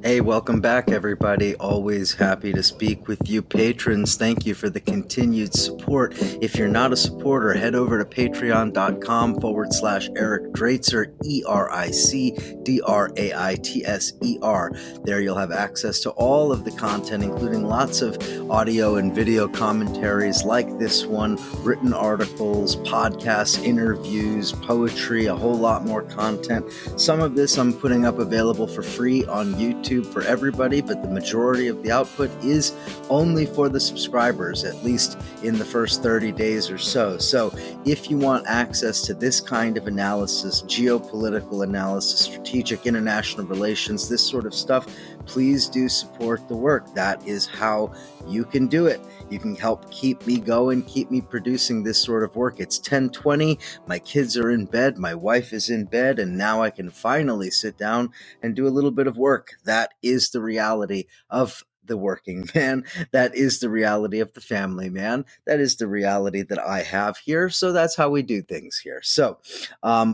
Hey, welcome back, everybody. Always happy to speak with you, patrons. Thank you for the continued support. If you're not a supporter, head over to patreon.com/Eric Draitser, ERIC DRAITSER. There you'll have access to all of the content, including lots of audio and video commentaries like this one, written articles, podcasts, interviews, poetry, a whole lot more content. Some of this I'm putting up available for free on YouTube for everybody, but the majority of the output is only for the subscribers, at least in the first 30 days or so. So if you want access to this kind of analysis, geopolitical analysis, strategic international relations, this sort of stuff, please do support the work. That is how you can do it. You can help keep me going, keep me producing this sort of work. It's 10:20. My kids are in bed. My wife is in bed. And now I can finally sit down and do a little bit of work. That is the reality of the working man. That is the reality of the family man. That is the reality that I have here. So that's how we do things here. So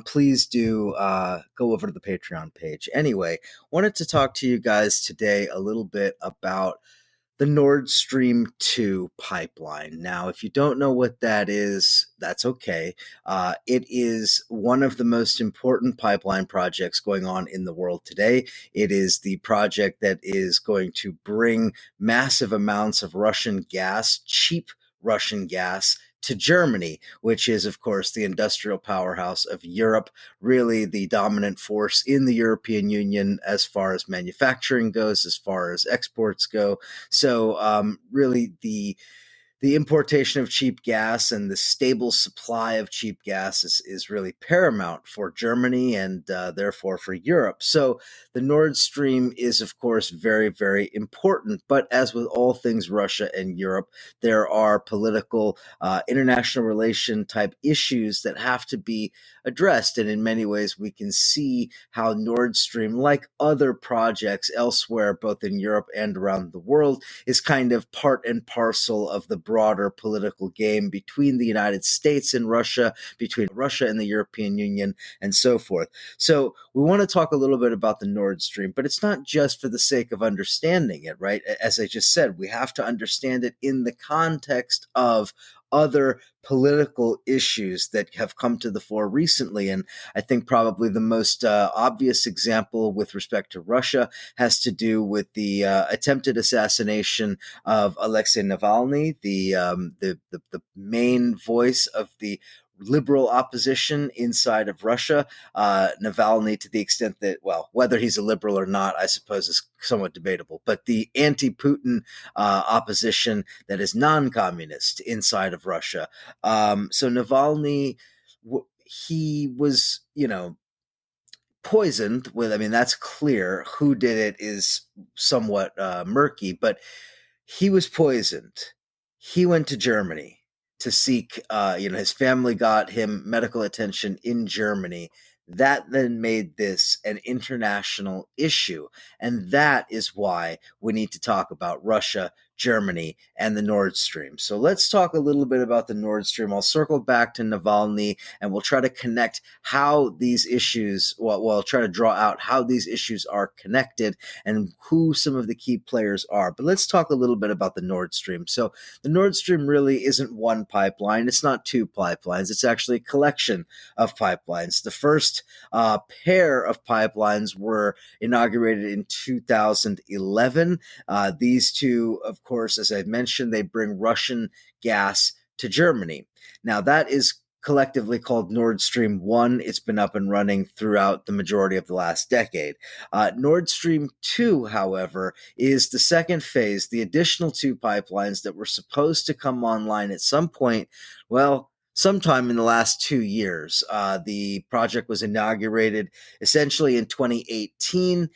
please do go over to the Patreon page. Anyway, wanted to talk to you guys today a little bit about the Nord Stream 2 pipeline. Now, if you don't know what that is, that's okay. It is one of the most important pipeline projects going on in the world today. It is the project that is going to bring massive amounts of Russian gas, cheap Russian gas, to Germany, which is, of course, the industrial powerhouse of Europe, really the dominant force in the European Union as far as manufacturing goes, as far as exports go. So really the importation of cheap gas and the stable supply of cheap gas is really paramount for Germany and therefore for Europe. So the Nord Stream is, of course, very, very important. But as with all things Russia and Europe, there are political, international relation type issues that have to be addressed. And in many ways, we can see how Nord Stream, like other projects elsewhere, both in Europe and around the world, is kind of part and parcel of the broader political game between the United States and Russia, between Russia and the European Union, and so forth. So we want to talk a little bit about the Nord Stream, but it's not just for the sake of understanding it, right? As I just said, we have to understand it in the context of other political issues that have come to the fore recently. And I think probably the most obvious example with respect to Russia has to do with the attempted assassination of Alexei Navalny, the main voice of the liberal opposition inside of Russia. Navalny, to the extent that, well, whether he's a liberal or not, I suppose is somewhat debatable, but the anti-Putin opposition that is non-communist inside of Russia. So Navalny, he was, poisoned with, I mean, that's clear. Who did it is somewhat murky, but he was poisoned. He went to Germany to seek, his family got him medical attention in Germany. That then made this an international issue. And that is why we need to talk about Russia, Germany, and the Nord Stream. So let's talk a little bit about the Nord Stream. I'll circle back to Navalny and we'll try to connect how these issues, well, try to draw out how these issues are connected and who some of the key players are. But let's talk a little bit about the Nord Stream. So the Nord Stream really isn't one pipeline. It's not two pipelines. It's actually a collection of pipelines. The first pair of pipelines were inaugurated in 2011. These two, of course, as I've mentioned, they bring Russian gas to Germany. Now, that is collectively called Nord Stream 1. It's been up and running throughout the majority of the last decade. Nord Stream 2, however, is the second phase, the additional two pipelines that were supposed to come online at some point, well, sometime in the last 2 years. The project was inaugurated essentially in 2018.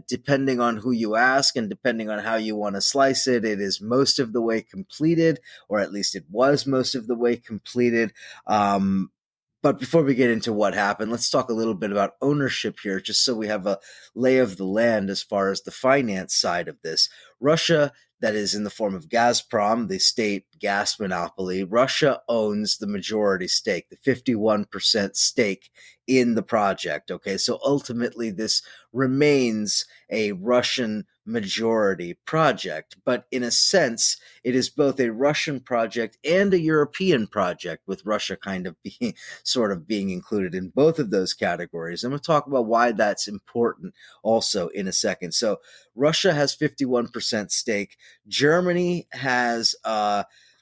Depending on who you ask and depending on how you want to slice it, it is most of the way completed, or at least it was most of the way completed. But before we get into what happened, let's talk a little bit about ownership here, just so we have a lay of the land as far as the finance side of this. Russia that is in the form of Gazprom, the state gas monopoly. Russia owns the majority stake, the 51% stake in the project. Okay, so ultimately this remains a Russian majority project, but in a sense, it is both a Russian project and a European project, with Russia kind of being sort of being included in both of those categories. I'm going to talk about why that's important also in a second. So Russia has 51% stake. Germany has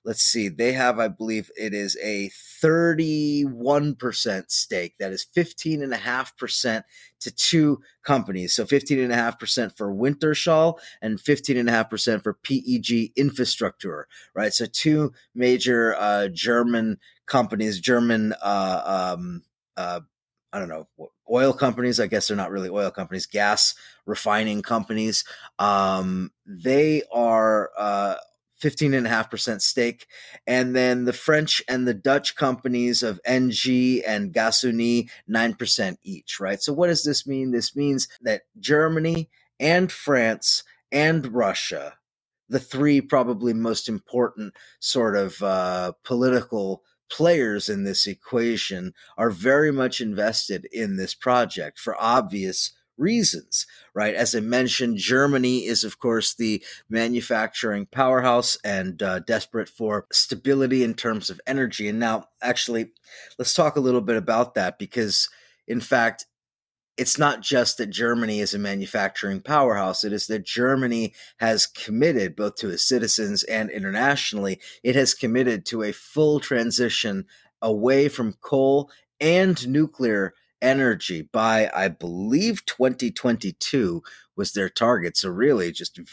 let's see, they have, I believe it is a 31% stake. That is 15.5% to two companies. So 15.5% for Wintershall and 15.5% for PEG Infrastructure, right? So two major German companies, German I don't know, oil companies. I guess they're not really oil companies, gas refining companies. They are 15.5% stake. And then the French and the Dutch companies of NG and Gasunie, 9% each, right? So what does this mean? This means that Germany and France and Russia, the three probably most important sort of political players in this equation, are very much invested in this project for obvious reasons, right? As I mentioned, Germany is, of course, the manufacturing powerhouse and desperate for stability in terms of energy. And now, actually, let's talk a little bit about that, because, in fact, it's not just that Germany is a manufacturing powerhouse. It is that Germany has committed, both to its citizens and internationally, it has committed to a full transition away from coal and nuclear energy by, I believe, 2022 was their target. So really just in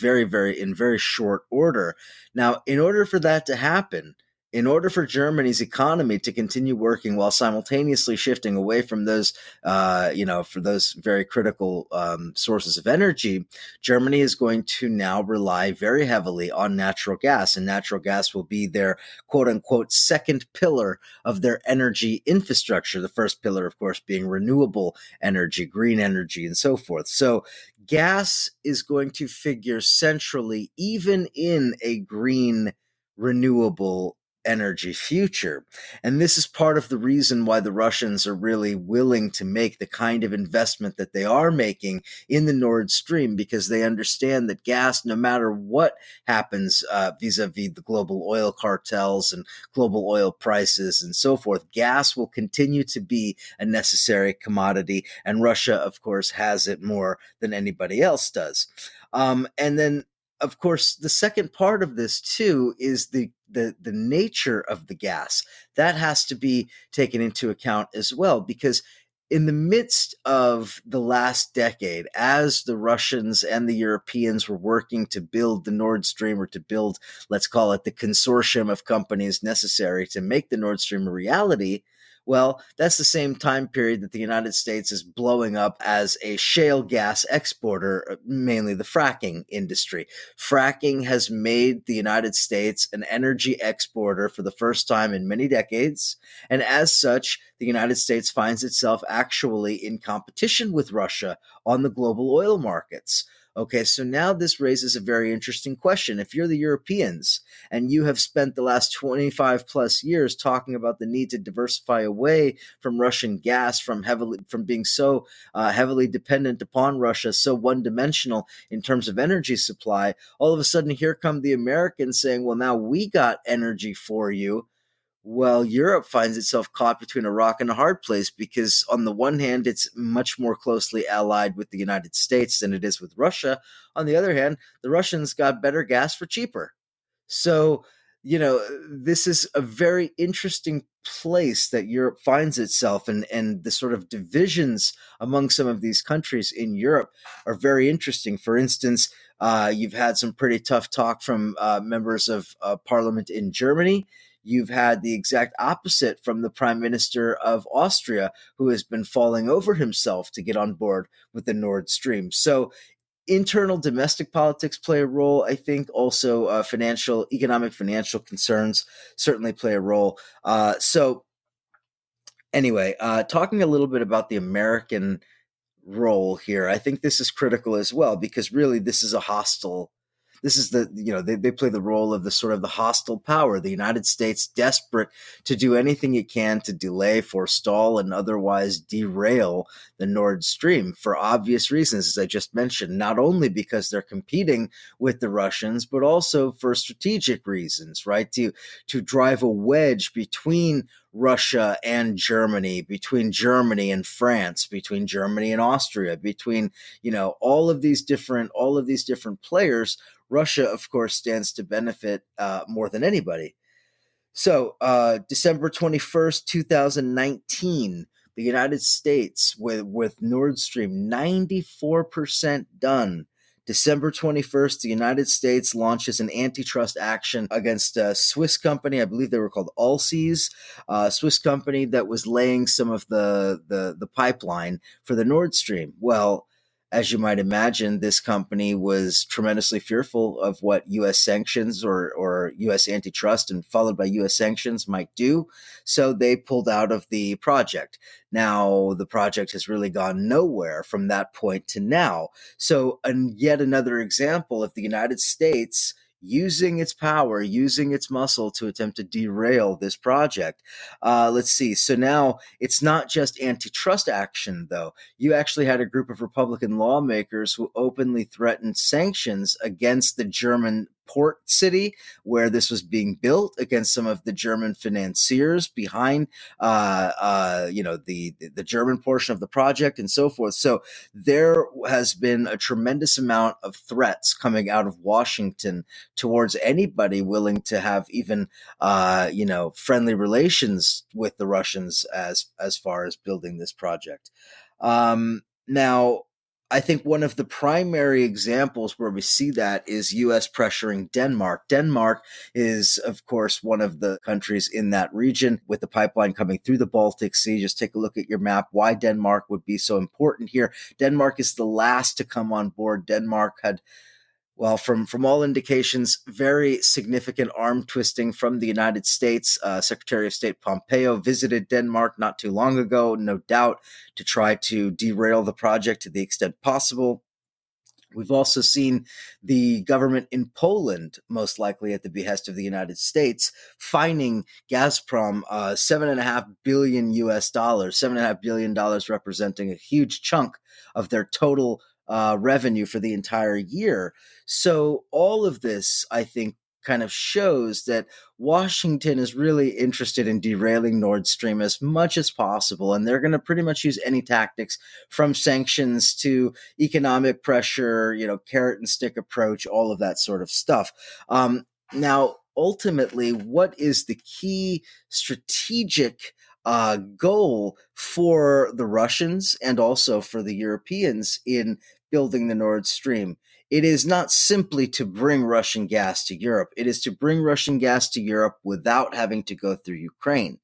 very short order. Now, in order for that to happen, in order for Germany's economy to continue working while simultaneously shifting away from those for those very critical sources of energy, Germany is going to now rely very heavily on natural gas, and natural gas will be their quote unquote second pillar of their energy infrastructure. The first pillar, of course, being renewable energy, green energy, and so forth. So gas is going to figure centrally, even in a green, renewable energy future. And this is part of the reason why the Russians are really willing to make the kind of investment that they are making in the Nord Stream, because they understand that gas, no matter what happens vis-a-vis the global oil cartels and global oil prices and so forth, gas will continue to be a necessary commodity. And Russia, of course, has it more than anybody else does. And then, of course, the second part of this too is the nature of the gas. That has to be taken into account as well, because in the midst of the last decade, as the Russians and the Europeans were working to build the Nord Stream, or to build, let's call it, the consortium of companies necessary to make the Nord Stream a reality, well, that's the same time period that the United States is blowing up as a shale gas exporter, mainly the fracking industry. Fracking has made the United States an energy exporter for the first time in many decades. And as such, the United States finds itself actually in competition with Russia on the global oil markets. Okay, so now this raises a very interesting question. If you're the Europeans and you have spent the last 25 plus years talking about the need to diversify away from Russian gas, from being so heavily dependent upon Russia, so one-dimensional in terms of energy supply, all of a sudden here come the Americans saying, well, now we got energy for you. Well, Europe finds itself caught between a rock and a hard place, because on the one hand, it's much more closely allied with the United States than it is with Russia. On the other hand, the Russians got better gas for cheaper. So, this is a very interesting place that Europe finds itself, and the sort of divisions among some of these countries in Europe are very interesting. For instance, you've had some pretty tough talk from members of parliament in Germany. You've had the exact opposite from the Prime Minister of Austria, who has been falling over himself to get on board with the Nord Stream. So internal domestic politics play a role. I think also financial concerns certainly play a role. So anyway, talking a little bit about the American role here, I think this is critical as well, because really this is a hostile this is the, they play the role of the sort of the hostile power. The United States, desperate to do anything it can to delay, forestall, and otherwise derail the Nord Stream for obvious reasons, as I just mentioned, not only because they're competing with the Russians, but also for strategic reasons, right? To drive a wedge between Russia and Germany, between Germany and France, between Germany and Austria, between, all of these different players. Russia, of course, stands to benefit more than anybody. So, December 21st, 2019, the United States with Nord Stream 94% done. December 21st, the United States launches an antitrust action against a Swiss company. I believe they were called Allseas, a Swiss company that was laying some of the pipeline for the Nord Stream. Well, as you might imagine, this company was tremendously fearful of what U.S. sanctions or U.S. antitrust and followed by U.S. sanctions might do. So they pulled out of the project. Now, the project has really gone nowhere from that point to now. So, and yet another example of the United States using its power, using its muscle to attempt to derail this project. Let's see. So now it's not just antitrust action, though. You actually had a group of Republican lawmakers who openly threatened sanctions against the German port city where this was being built, against some of the German financiers behind, the German portion of the project, and so forth. So there has been a tremendous amount of threats coming out of Washington towards anybody willing to have even, friendly relations with the Russians as far as building this project. Now, I think one of the primary examples where we see that is U.S. pressuring Denmark. Denmark is, of course, one of the countries in that region with the pipeline coming through the Baltic Sea. Just take a look at your map. Why Denmark would be so important here. Denmark is the last to come on board. Denmark had, well, from all indications, very significant arm twisting from the United States. Secretary of State Pompeo visited Denmark not too long ago, no doubt, to try to derail the project to the extent possible. We've also seen the government in Poland, most likely at the behest of the United States, fining Gazprom $7.5 billion US, $7.5 billion representing a huge chunk of their total revenue for the entire year. So all of this, I think, kind of shows that Washington is really interested in derailing Nord Stream as much as possible, and they're going to pretty much use any tactics, from sanctions to economic pressure, carrot and stick approach, all of that sort of stuff. Now, ultimately, what is the key strategic goal for the Russians and also for the Europeans in building the Nord Stream? It is not simply to bring Russian gas to Europe. It is to bring Russian gas to Europe without having to go through Ukraine.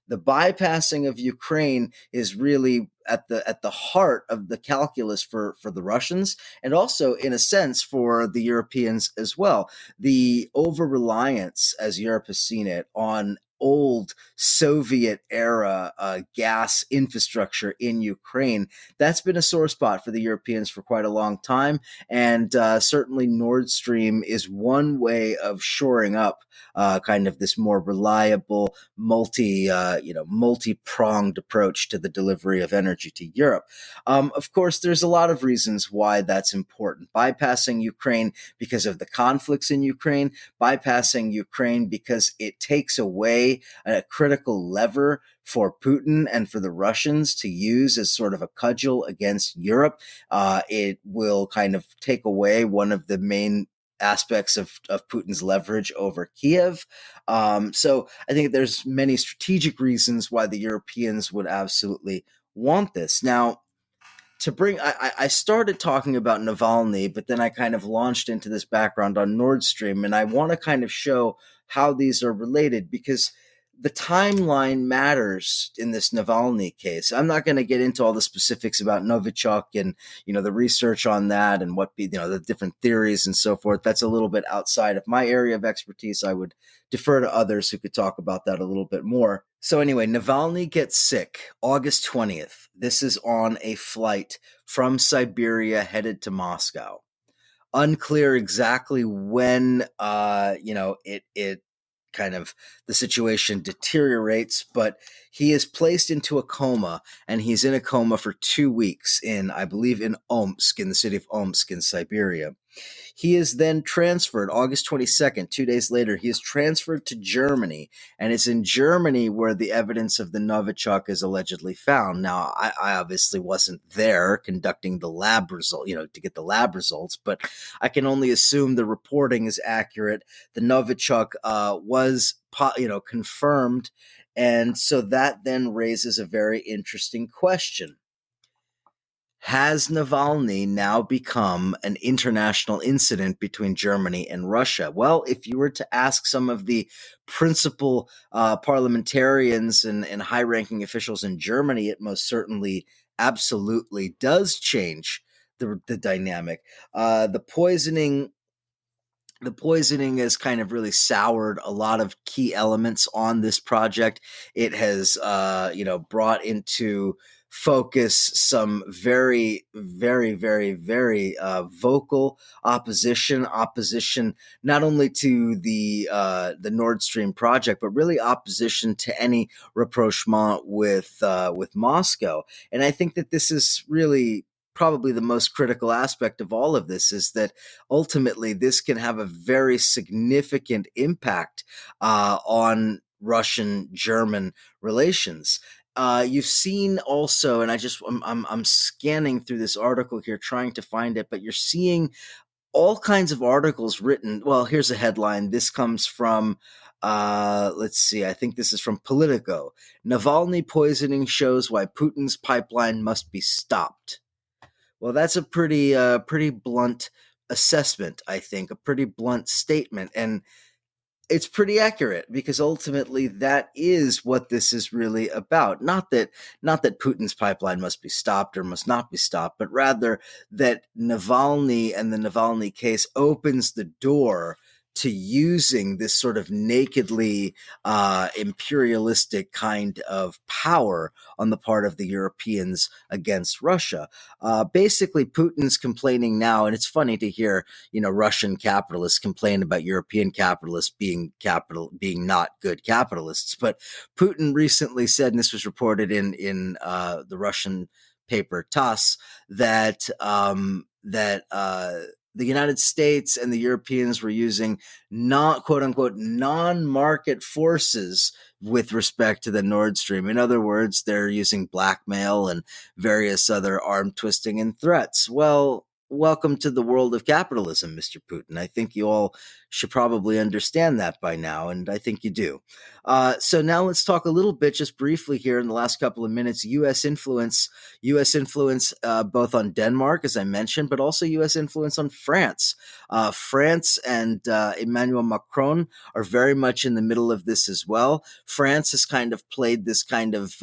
The bypassing of Ukraine is really at the heart of the calculus for the Russians, and also, in a sense, for the Europeans as well. The over-reliance, as Europe has seen it, on old Soviet era gas infrastructure in Ukraine, that's been a sore spot for the Europeans for quite a long time. And certainly Nord Stream is one way of shoring up kind of this more reliable, multi-pronged approach to the delivery of energy to Europe. Of course, there's a lot of reasons why that's important. Bypassing Ukraine because of the conflicts in Ukraine, bypassing Ukraine because it takes away a critical lever for Putin and for the Russians to use as sort of a cudgel against Europe. It will kind of take away one of the main aspects of Putin's leverage over Kiev. So I think there's many strategic reasons why the Europeans would absolutely want this. Now, I started talking about Navalny, but then I kind of launched into this background on Nord Stream, and I want to kind of show how these are related, because the timeline matters in this Navalny case. I'm not going to get into all the specifics about Novichok and, the research on that and what, the different theories and so forth. That's a little bit outside of my area of expertise. I would defer to others who could talk about that a little bit more. So anyway, Navalny gets sick August 20th. This is on a flight from Siberia headed to Moscow. Unclear exactly when it kind of the situation deteriorates, but he is placed into a coma, and he's in a coma for 2 weeks in, I believe, in Omsk, in the city of Omsk in Siberia. He is then transferred August 22nd, 2 days later. He is transferred to Germany, and it's in Germany where the evidence of the Novichok is allegedly found. Now, I obviously wasn't there conducting the lab result, to get the lab results, but I can only assume the reporting is accurate. The Novichok was, confirmed, and so that then raises a very interesting question. Has Navalny now become an international incident between Germany and Russia? Well, if you were to ask some of the principal parliamentarians and high ranking officials in Germany, it most certainly absolutely does change the dynamic. The poisoning has kind of really soured a lot of key elements on this project. It has, brought into focus some very, very, very, very vocal opposition, not only to the Nord Stream project, but really opposition to any rapprochement with Moscow. And I think that this is really probably the most critical aspect of all of this, is that ultimately this can have a very significant impact on Russian-German relations. You've seen also, and I'm scanning through this article here trying to find it, but you're seeing all kinds of articles written. Well, here's a headline. This comes from, let's see, I think this is from Politico. Navalny poisoning shows why Putin's pipeline must be stopped. Well, that's a pretty blunt assessment, I think, a pretty blunt statement, and it's pretty accurate, because ultimately that is what this is really about. Not that Putin's pipeline must be stopped or must not be stopped, but rather that Navalny and the Navalny case opens the door to using this sort of nakedly imperialistic kind of power on the part of the Europeans against Russia. Basically, Putin's complaining now, and it's funny to hear Russian capitalists complain about European capitalists being not good capitalists. But Putin recently said, and this was reported in the Russian paper TASS, that the United States and the Europeans were using quote unquote non-market forces with respect to the Nord Stream. In other words, they're using blackmail and various other arm twisting and threats. Well, welcome to the world of capitalism, Mr. Putin. I think you all should probably understand that by now, and I think you do. So now let's talk a little bit, just briefly here in the last couple of minutes, U.S. influence both on Denmark, as I mentioned, but also U.S. influence on France. France and Emmanuel Macron are very much in the middle of this as well. France has kind of played this kind of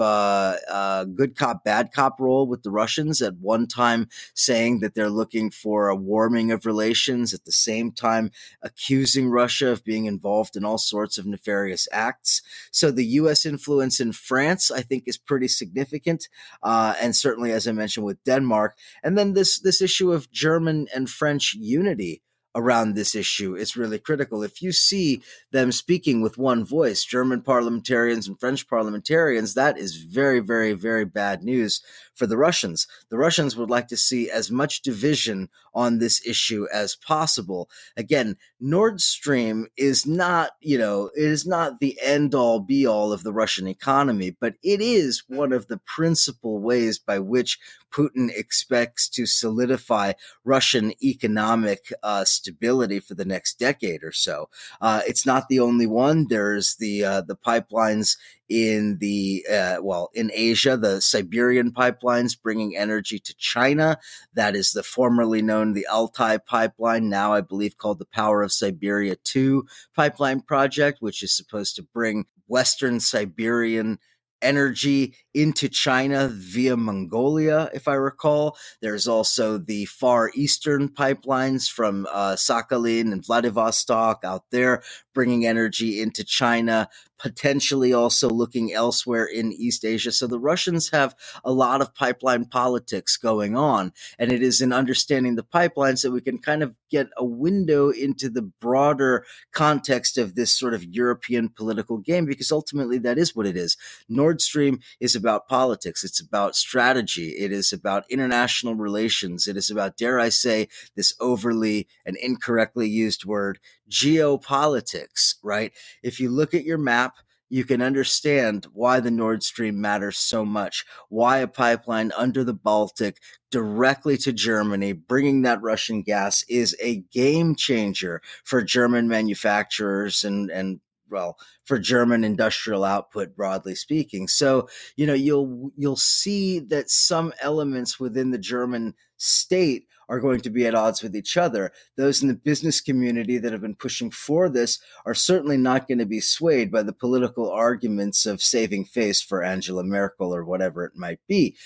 good cop, bad cop role with the Russians, at one time saying that they're looking for a warming of relations, at the same time accusing Russia of being involved in all sorts of nefarious acts. So the U.S. influence in France, I think, is pretty significant, and certainly, as I mentioned, with Denmark. And then this issue of German and French unity around this issue is really critical. If you see them speaking with one voice, German parliamentarians and French parliamentarians, that is very, very, very bad news for the Russians. The Russians would like to see as much division on this issue as possible. Again, Nord Stream is not, it is not the end all be all of the Russian economy, but it is one of the principal ways by which Putin expects to solidify Russian economic stability for the next decade or so. It's not the only one. There's the pipelines in in Asia, the Siberian pipelines bringing energy to China. That is the formerly known the Altai pipeline, now I believe called the Power of Siberia 2 pipeline project, which is supposed to bring Western Siberian energy into China via Mongolia, if I recall. There's also the Far Eastern pipelines from Sakhalin and Vladivostok out there, bringing energy into China, potentially also looking elsewhere in East Asia. So the Russians have a lot of pipeline politics going on. And it is in understanding the pipelines that we can kind of get a window into the broader context of this sort of European political game, because ultimately that is what it is. Nord Stream is about politics. It's about strategy. It is about international relations. It is about, dare I say, this overly and incorrectly used word, geopolitics, right? If you look at your map, you can understand why the Nord Stream matters so much, why a pipeline under the Baltic directly to Germany, bringing that Russian gas, is a game changer for German manufacturers and well, for German industrial output, broadly speaking. So, you'll see that some elements within the German state are going to be at odds with each other. Those in the business community that have been pushing for this are certainly not going to be swayed by the political arguments of saving face for Angela Merkel or whatever it might be.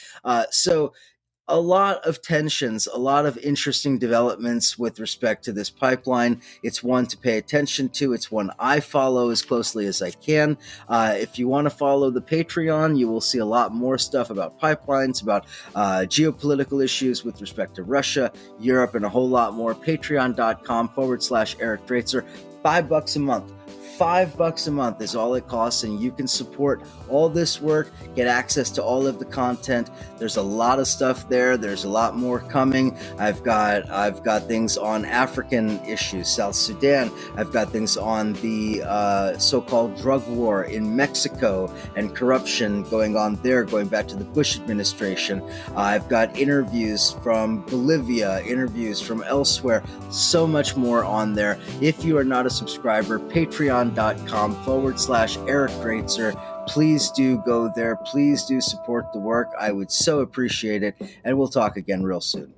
So a lot of tensions, a lot of interesting developments with respect to this pipeline. It's one to pay attention to. It's one I follow as closely as I can. If you want to follow the Patreon, you will see a lot more stuff about pipelines, about geopolitical issues with respect to Russia, Europe, and a whole lot more. Patreon.com/Eric Draitser. $5 a month. $5 a month is all it costs, and you can support all this work, get access to all of the content. There's a lot of stuff there. There's a lot more coming. I've got things on African issues, South Sudan. I've got things on the so-called drug war in Mexico and corruption going on there, going back to the Bush administration. I've got interviews from Bolivia, interviews from elsewhere, so much more on there. If you are not a subscriber, patreon.com/Eric Draitser. Please do go there. Please do support the work. I would so appreciate it. And we'll talk again real soon.